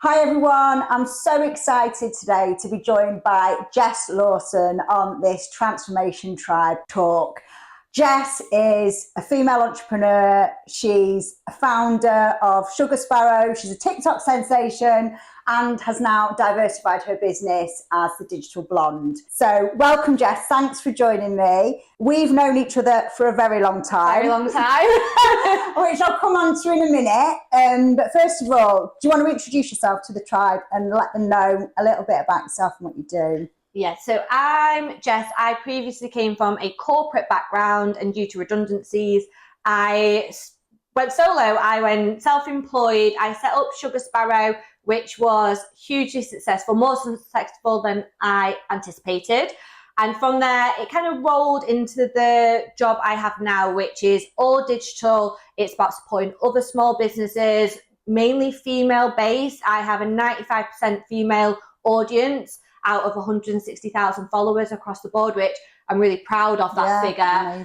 Hi everyone, I'm so excited today to be joined by Jess Lawson on this Transformation Tribe talk. Jess is a female entrepreneur. She's a founder of Sparrow. She's a TikTok sensation and has now diversified her business as the Digital Blonde. So welcome, Jess. Thanks for joining me. We've known each other for a very long time. Very long time. Which I'll come on to in a minute. But first of all, do you want to introduce yourself to the tribe and let them know a little bit about yourself and what you do? Yeah, so I'm Jess. I previously came from a corporate background, and due to redundancies, I went solo. I went self-employed. I set up Sparrow, which was hugely successful, more successful than I anticipated. And from there, it kind of rolled into the job I have now, which is all digital. It's about supporting other small businesses, mainly female-based. I have a 95% female audience out of 160,000 followers across the board, which I'm really proud of that figure.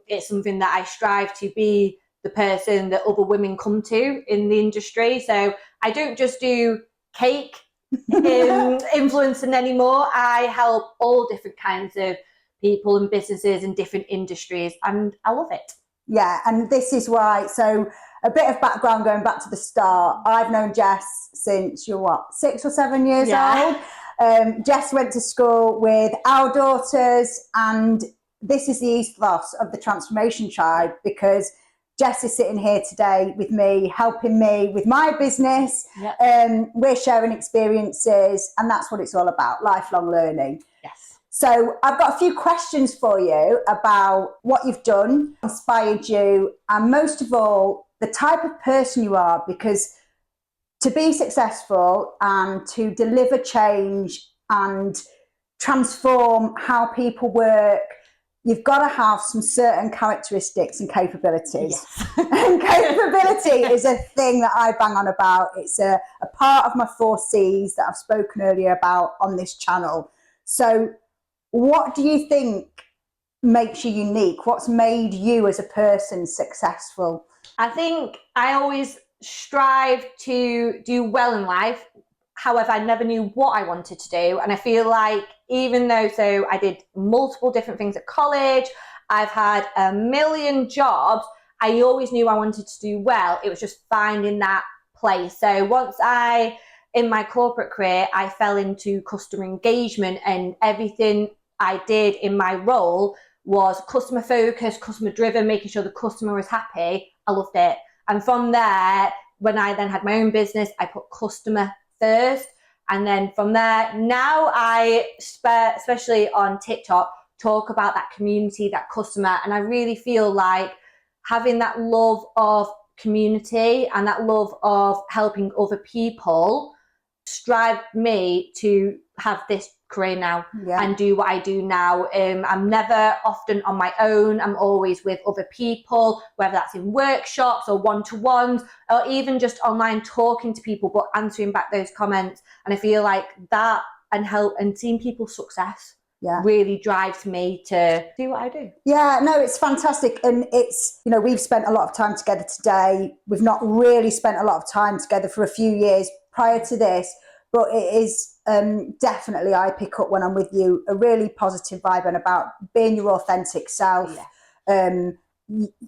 It's something that I strive to be the person that other women come to in the industry. So I don't just do cake influencing anymore. I help all different kinds of people and businesses in different industries, and I love it. Yeah, and this is why. So a bit of background going back to the start. I've known Jess since you're 6 or 7 years old. Jess went to school with our daughters, and this is the ethos of the Transformation Tribe, because Jess is sitting here today with me, helping me with my business. We're sharing experiences, and that's what it's all about, lifelong learning. Yes. So I've got a few questions for you about what you've done, inspired you, and most of all, the type of person you are, because to be successful and to deliver change and transform how people work, you've got to have some certain characteristics and capabilities. Yes. And capability is a thing that I bang on about. It's a part of my 4 C's that I've spoken earlier about on this channel. So what do you think makes you unique? What's made you as a person successful? I think I always strive to do well in life. However, I never knew what I wanted to do. And I feel like even though, so I did multiple different things at college, I've had a million jobs, I always knew I wanted to do well. It was just finding that place. So once in my corporate career, I fell into customer engagement, and everything I did in my role was customer focused, customer driven, making sure the customer was happy. I loved it. And from there, when I then had my own business, I put customer first. And then from there, now I, especially on TikTok, talk about that community, that customer. And I really feel like having that love of community and that love of helping other people strive me to have this career now and do what I do now. I'm never often on my own. I'm always with other people, whether that's in workshops or one-to-ones, or even just online talking to people, but answering back those comments. And I feel like that and seeing people's success really drives me to do what I do. Yeah, no, it's fantastic. And it's, we've spent a lot of time together today. We've not really spent a lot of time together for a few years prior to this, but it is definitely, I pick up when I'm with you, a really positive vibe and about being your authentic self. The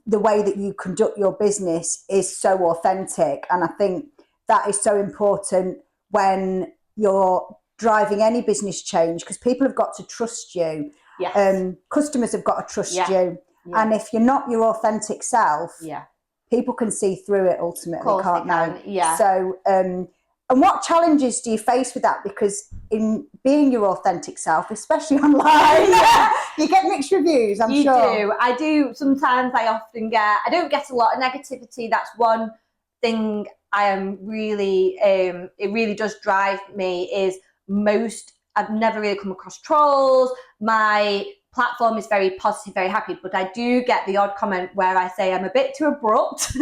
way that you conduct your business is so authentic. And I think that is so important when you're driving any business change, because people have got to trust you. Customers have got to trust you. And if you're not your authentic self, people can see through it ultimately, can't they? So, and what challenges do you face with that? Because in being your authentic self, especially online, you get mixed reviews, I'm sure. You do. I do. Sometimes I don't get a lot of negativity. That's one thing I am really, it really does drive me is I've never really come across trolls. My platform is very positive, very happy, but I do get the odd comment where I say I'm a bit too abrupt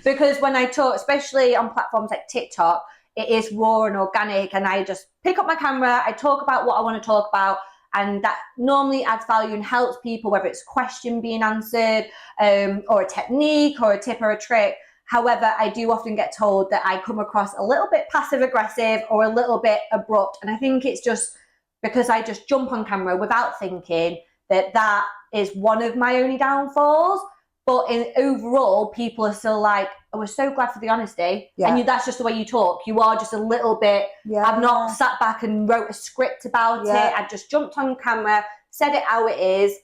because when I talk, especially on platforms like TikTok, it is raw and organic, and I just pick up my camera, I talk about what I want to talk about, and that normally adds value and helps people, whether it's a question being answered or a technique or a tip or a trick. However, I do often get told that I come across a little bit passive aggressive or a little bit abrupt. And I think it's just because I just jump on camera without thinking that is one of my only downfalls. But overall, people are still like, oh, we're so glad for the honesty. Yeah. And that's just the way you talk. You are just a little bit, I've not sat back and wrote a script about it. I've just jumped on camera, said it how it is.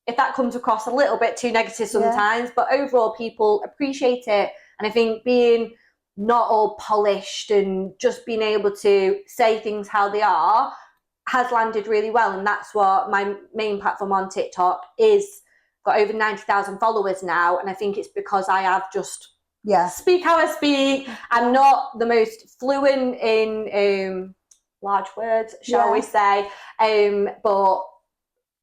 If that comes across a little bit too negative sometimes, but overall people appreciate it. And I think being not all polished and just being able to say things how they are has landed really well. And that's what my main platform on TikTok is. Got over 90,000 followers now, and I think it's because I have just speak how I speak. I'm not the most fluent in large words, shall we say, but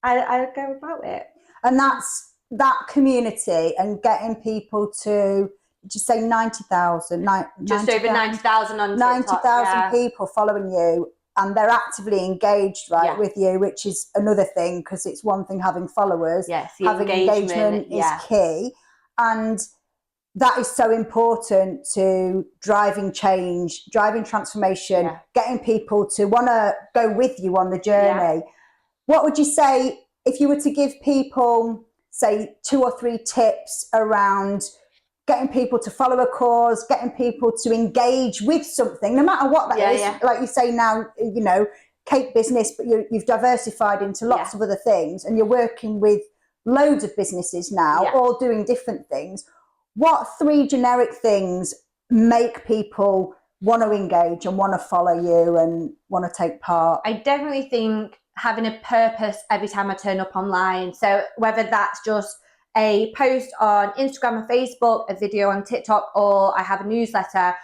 I go about it. And that's that community and getting people to, did you say 90,000? Just over 90,000 on TikTok. 90,000 people following you. And they're actively engaged, with you, which is another thing, because it's one thing having followers. Yes, having engagement is key. And that is so important to driving change, driving transformation, getting people to want to go with you on the journey. What would you say if you were to give people, say, 2 or 3 tips around getting people to follow a cause, getting people to engage with something, no matter what that is. Like you say now, you know, cake business, but you've diversified into lots of other things, and you're working with loads of businesses now, all doing different things. What 3 generic things make people want to engage and want to follow you and want to take part? I definitely think having a purpose every time I turn up online. So whether that's just a post on Instagram or Facebook, a video on TikTok, or I have a newsletter,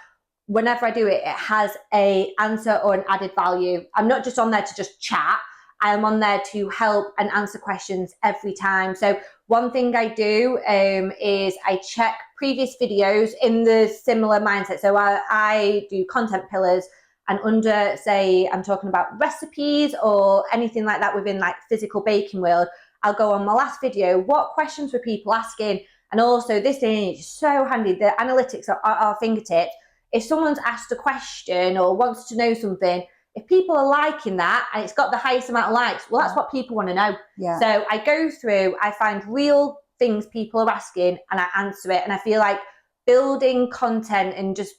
whenever I do it, it has a answer or an added value. I'm not just on there to just chat. I am on there to help and answer questions every time. So one thing I do is I check previous videos in the similar mindset. So I do content pillars, and under, say, I'm talking about recipes or anything like that within like physical baking world, I'll go on my last video, what questions were people asking? And also this thing is so handy, the analytics are at our fingertips. If someone's asked a question or wants to know something, if people are liking that and it's got the highest amount of likes, well, that's what people want to know. So I go through, I find real things people are asking and I answer it. And I feel like building content and just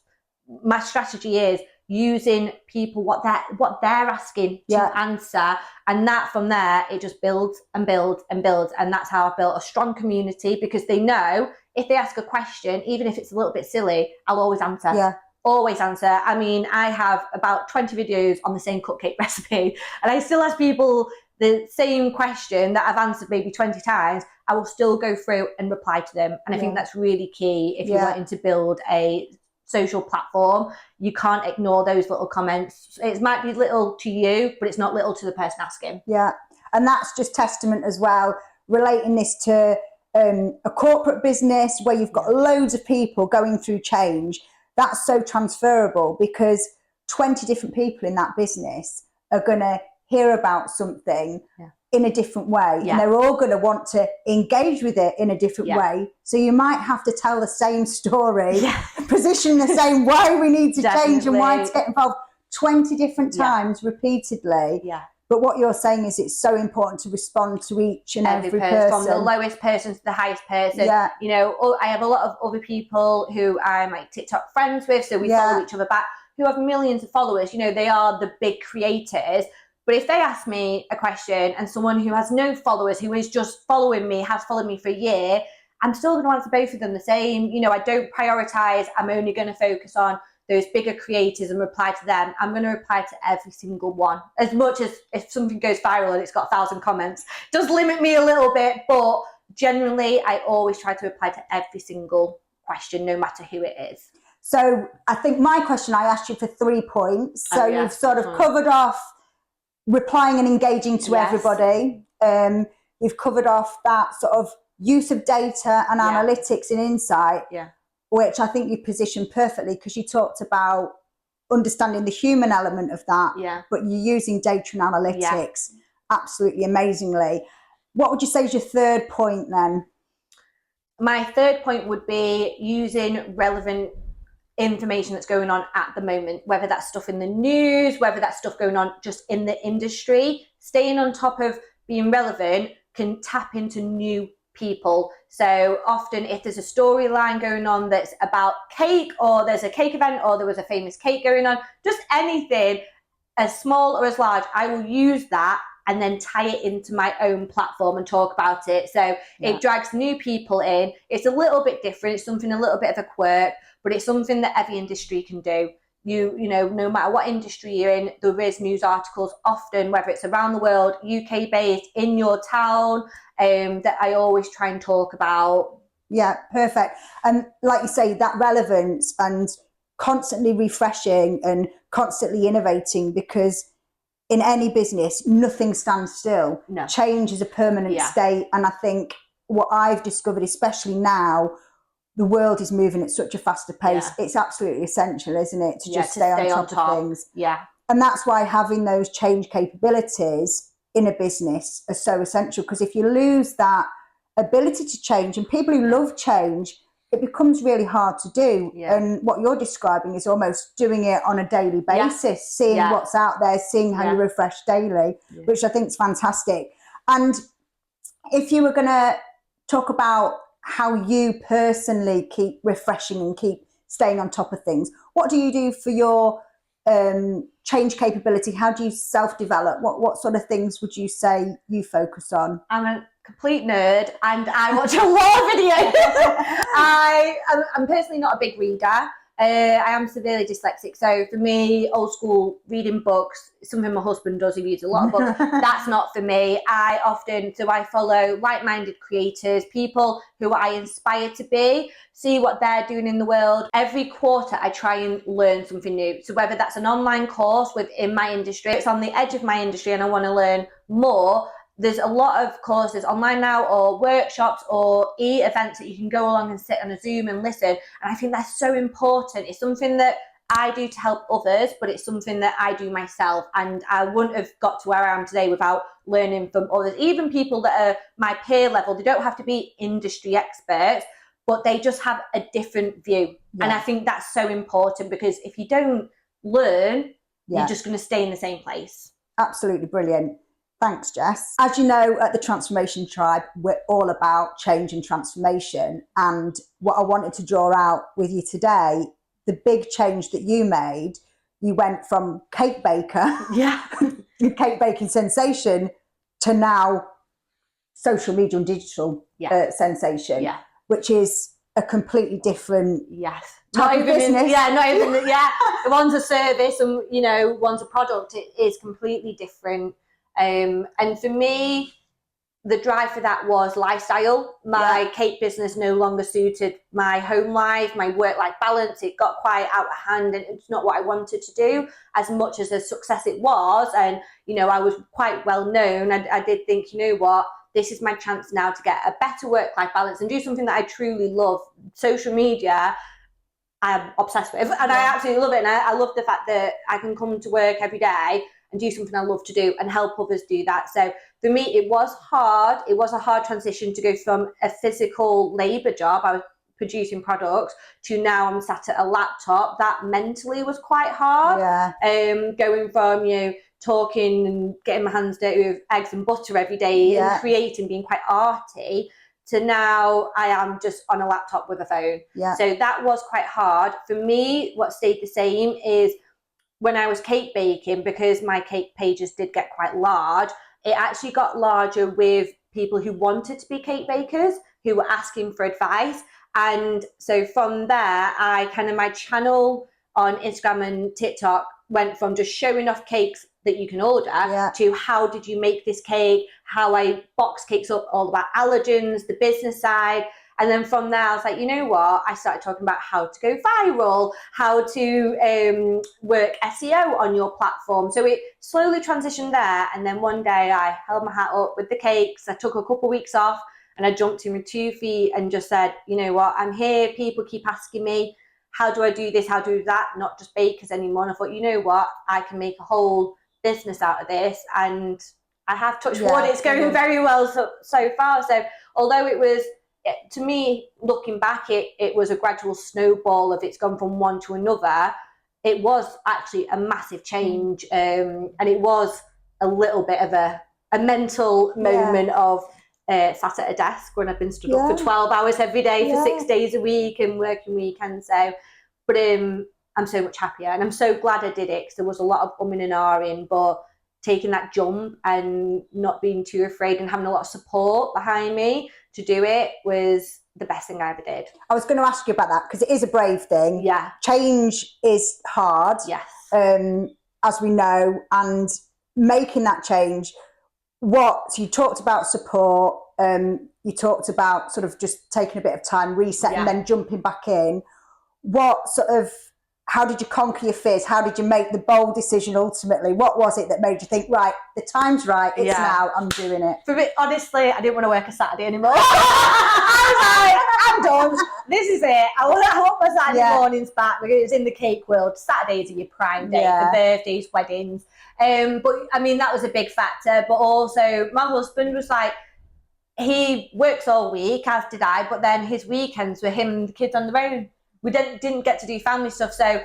my strategy is using people what they're asking to answer, and that from there it just builds and builds and builds. And that's how I've built a strong community, because they know if they ask a question, even if it's a little bit silly, I'll always answer. Always answer. I mean, I have about 20 videos on the same cupcake recipe, and I still ask people the same question that I've answered maybe 20 times. I will still go through and reply to them. And I think that's really key if you're wanting to build a social platform. You can't ignore those little comments. It might be little to you, but it's not little to the person asking. And that's just testament as well, relating this to a corporate business where you've got loads of people going through change. That's so transferable, because 20 different people in that business are going to hear about something in a different way, and they're all going to want to engage with it in a different way. So you might have to tell the same story, position the same why we need to change and why to get involved 20 different times repeatedly. But what you're saying is it's so important to respond to each and every person. From the lowest person to the highest person. You know, I have a lot of other people who I'm like TikTok friends with, so we follow each other back, who have millions of followers. You know, they are the big creators. But if they ask me a question and someone who has no followers, who is just following me, has followed me for a year, I'm still going to answer both of them the same. You know, I don't prioritize. I'm only going to focus on those bigger creators and reply to them. I'm going to reply to every single one. As much as if something goes viral and it's got 1,000 comments, it does limit me a little bit, but generally I always try to reply to every single question, no matter who it is. So I think my question, I asked you for 3 points. So you've sort of covered off replying and engaging to everybody. You've covered off that sort of use of data and analytics and insight, which I think you positioned perfectly, because you talked about understanding the human element of that, but you're using data and analytics absolutely amazingly. What would you say is your 3rd point then? My third point would be using relevant information that's going on at the moment, whether that's stuff in the news, whether that's stuff going on just in the industry. Staying on top of being relevant can tap into new people. So often if there's a storyline going on that's about cake, or there's a cake event, or there was a famous cake going on, just anything as small or as large, I will use that and then tie it into my own platform and talk about it. So it drags new people in. It's a little bit different. It's something a little bit of a quirk, but it's something that every industry can do. You know, no matter what industry you're in, there is news articles often, whether it's around the world, UK based, in your town, that I always try and talk about. Yeah, perfect. And like you say, that relevance and constantly refreshing and constantly innovating, because in any business, nothing stands still. No. Change is a permanent state. And I think what I've discovered, especially now, the world is moving at such a faster pace. Yeah. It's absolutely essential, isn't it, to just stay on top of things. Yeah. And that's why having those change capabilities in a business are so essential, because if you lose that ability to change, and people who love change, it becomes really hard to do. Yeah. And what you're describing is almost doing it on a daily basis, seeing what's out there, seeing how you refresh daily, which I think is fantastic. And if you were going to talk about how you personally keep refreshing and keep staying on top of things, what do you do for your change capability? How do you self-develop? What sort of things would you say you focus on? I'm a complete nerd and I watch a lot of videos. I'm personally not a big reader. I am severely dyslexic, so for me, old school reading books, something my husband does, he reads a lot of books, that's not for me. I follow like-minded creators, people who I inspire to be, see what they're doing in the world. Every quarter I try and learn something new. So whether that's an online course within my industry, it's on the edge of my industry and I want to learn more, there's a lot of courses online now, or workshops or events that you can go along and sit on a Zoom and listen. And I think that's so important. It's something that I do to help others, but it's something that I do myself. And I wouldn't have got to where I am today without learning from others, even people that are my peer level. They don't have to be industry experts, but they just have a different view. Yeah. And I think that's so important, because if you don't learn, you're just going to stay in the same place. Absolutely brilliant. Thanks, Jess. As you know, at the Transformation Tribe, we're all about change and transformation. And what I wanted to draw out with you today, the big change that you made, you went from cake baker, cake baking sensation, to now social media and digital sensation, which is a completely different type of business. One's a service and, you know, one's a product. It is completely different. And for me, the drive for that was lifestyle. My cake business no longer suited my home life, my work-life balance. It got quite out of hand and it's not what I wanted to do, as much as a success it was. And, you know, I was quite well known. I did think, you know what, this is my chance now to get a better work-life balance and do something that I truly love. Social media, I'm obsessed with, and I absolutely love it. And I love the fact that I can come to work every day and do something I love to do and help others do that. So for me, it was hard. It was a hard transition to go from a physical labor job, I was producing products, to now I'm sat at a laptop. That mentally was quite hard. Going from, you know, talking and getting my hands dirty with eggs and butter every day and creating, being quite arty, to now I am just on a laptop with a phone. So that was quite hard. For me, what stayed the same is when I was cake baking, because my cake pages did get quite large, it actually got larger with people who wanted to be cake bakers, who were asking for advice. And so from there, my channel on Instagram and TikTok went from just showing off cakes that you can order to how did you make this cake, how I box cakes up, all about allergens, the business side. And then from there, I was like, you know what? I started talking about how to go viral, how to work SEO on your platform. So it slowly transitioned there. And then one day I held my hat up with the cakes. I took a couple of weeks off and I jumped in with 2 feet and just said, you know what? I'm here. People keep asking me, how do I do this? How do I do that? Not just bakers anymore. And I thought, you know what? I can make a whole business out of this. And I have touched wood. It's going very well so far. So although it was to me, looking back, it was a gradual snowball of it's gone from one to another. It was actually a massive change, and it was a little bit of a mental moment of sat at a desk when I've been stood up for 12 hours every day for 6 days a week and working weekends. So, but I'm so much happier, and I'm so glad I did it, because there was a lot of umming and ahhing, but taking that jump and not being too afraid and having a lot of support behind me to do it was the best thing I ever did. I was going to ask you about that, because it is a brave thing. Yeah. Change is hard. Yes. As we know, and making that change, you talked about support, you talked about sort of just taking a bit of time, resetting, and then jumping back in. How did you conquer your fears? How did you make the bold decision ultimately? What was it that made you think, right, the time's right, it's now, I'm doing it? For me, honestly, I didn't want to work a Saturday anymore. I was like, I'm done. This is it. I want my Saturday mornings back, because it's in the cake world. Saturdays are your prime day for birthdays, weddings. But I mean, that was a big factor. But also, my husband was like, he works all week, as did I, but then his weekends were him and the kids on their own. We didn't get to do family stuff. So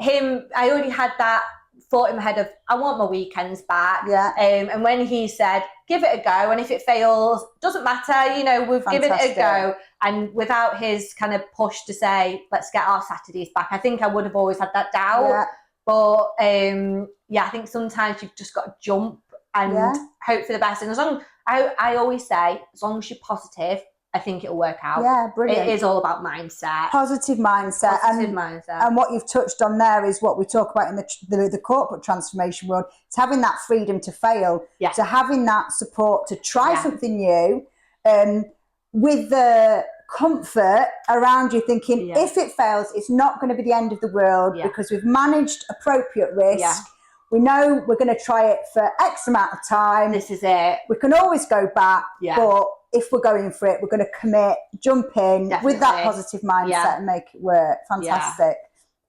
I already had that thought in my head of, I want my weekends back. Yeah. And when he said, give it a go, and if it fails, doesn't matter, we've given it a go. And without his kind of push to say, let's get our Saturdays back, I think I would have always had that doubt. Yeah. But I think sometimes you've just got to jump and hope for the best. And as long, I always say, as long as you're positive, I think it'll work out. Yeah, brilliant. It is all about mindset. Positive mindset. And what you've touched on there is what we talk about in the corporate transformation world. It's having that freedom to fail. Yeah. So having that support to try something new, with the comfort around you, thinking if it fails, it's not going to be the end of the world, because we've managed appropriate risk. Yeah. We know we're going to try it for X amount of time. This is it. We can always go back, but if we're going for it, we're going to commit, jump in with that positive mindset and make it work. Fantastic.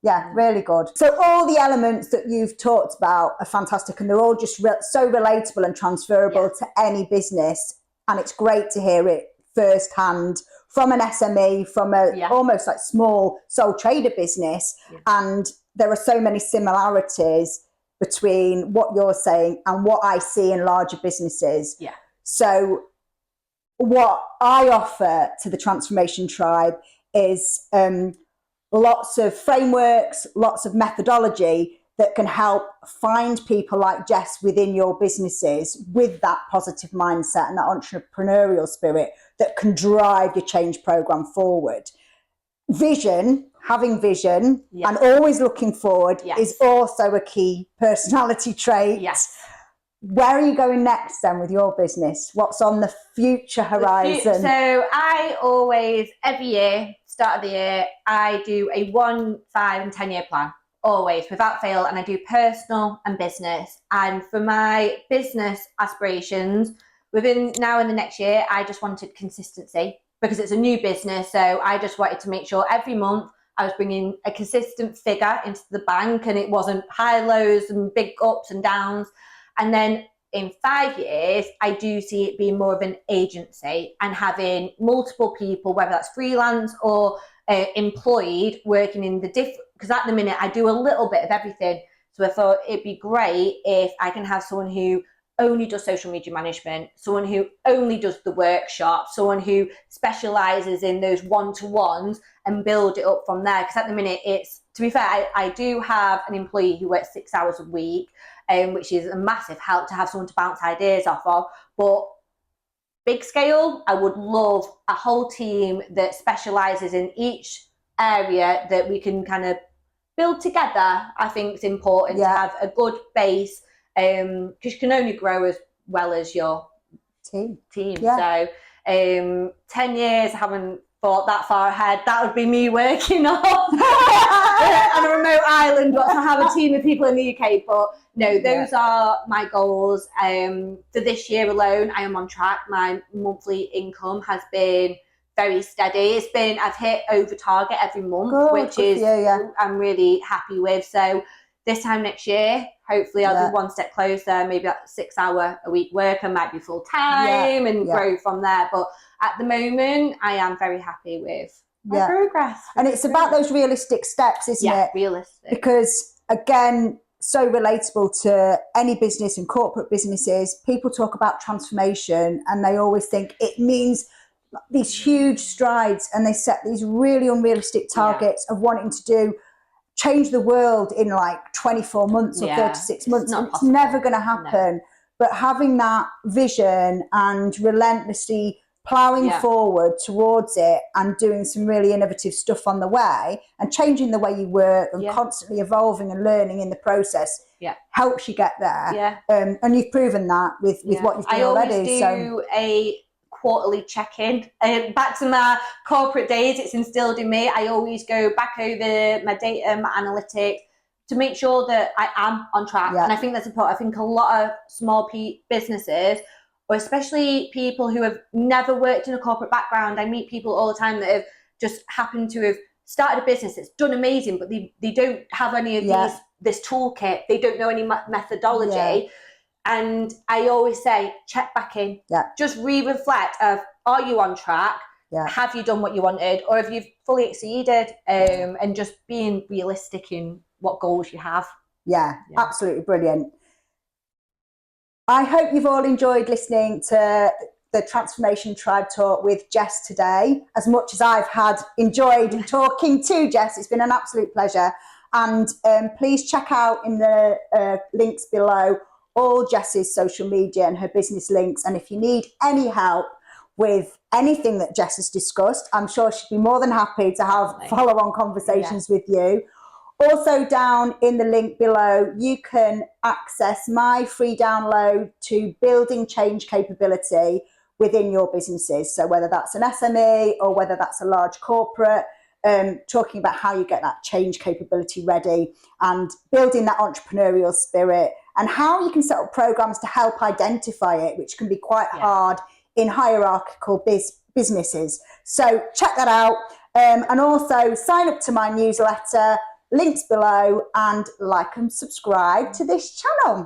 Yeah, really good. So all the elements that you've talked about are fantastic, and they're all just so relatable and transferable to any business. And it's great to hear it firsthand from an SME, from a almost like small sole trader business. Yeah. And there are so many similarities between what you're saying and what I see in larger businesses. Yeah. So what I offer to the Transformation Tribe is lots of frameworks, lots of methodology that can help find people like Jess within your businesses with that positive mindset and that entrepreneurial spirit that can drive your change program forward. Having vision and always looking forward is also a key personality trait. Yes. Where are you going next then with your business? What's on the future horizon? So I always, every year, start of the year, I do a 1, 5 and 10 year plan, always, without fail. And I do personal and business. And for my business aspirations, within now and the next year, I just wanted consistency, because it's a new business. So I just wanted to make sure every month I was bringing a consistent figure into the bank, and it wasn't high lows and big ups and downs. And then in 5 years, I do see it being more of an agency and having multiple people, whether that's freelance or employed, working in the different, because at the minute I do a little bit of everything. So I thought it'd be great if I can have someone who only does social media management, someone who only does the workshop, someone who specializes in those one-to-ones, and build it up from there. Because at the minute, to be fair, I do have an employee who works 6 hours a week, which is a massive help to have someone to bounce ideas off of. But big scale, I would love a whole team that specializes in each area that we can kind of build together. I think it's important to have a good base, because you can only grow as well as your team. Yeah. So 10 years, I haven't thought that far ahead. That would be me working on a remote island, but to have a team of people in the UK. But no, those are my goals. For this year alone, I am on track. My monthly income has been very steady. I've hit over target every month, which is I'm really happy with. So this time next year, hopefully I'll be one step closer, maybe that 6 hour a week work. I might be full time and grow from there. But at the moment, I am very happy with my progress. And it's about those realistic steps, isn't it? Realistic. Because again, so relatable to any business and corporate businesses. People talk about transformation and they always think it means these huge strides, and they set these really unrealistic targets of wanting to change the world in like 24 months or 36 months. It's never going to happen. No. But having that vision and relentlessly ploughing forward towards it and doing some really innovative stuff on the way and changing the way you work and constantly evolving and learning in the process helps you get there. And you've proven that with what you've done already. I always do a quarterly check-in. Back to my corporate days, it's instilled in me. I always go back over my data, my analytics, to make sure that I am on track. And I think that's important. I think a lot of small businesses, or especially people who have never worked in a corporate background, I meet people all the time that have just happened to have started a business that's done amazing, but they don't have any of this toolkit. They don't know any methodology. And I always say, check back in. Just re-reflect of, are you on track? Have you done what you wanted? Or have you fully exceeded? And just being realistic in what goals you have. Absolutely brilliant. I hope you've all enjoyed listening to the Transformation Tribe Talk with Jess today, as much as I've enjoyed talking to Jess. It's been an absolute pleasure. And please check out in the links below all Jess's social media and her business links. And if you need any help with anything that Jess has discussed, I'm sure she'd be more than happy to have follow-on conversations with you. Also, down in the link below, you can access my free download to building change capability within your businesses. So whether that's an SME or whether that's a large corporate, talking about how you get that change capability ready and building that entrepreneurial spirit, and how you can set up programs to help identify it, which can be quite hard in hierarchical businesses. So check that out. And also sign up to my newsletter, links below, and like and subscribe to this channel.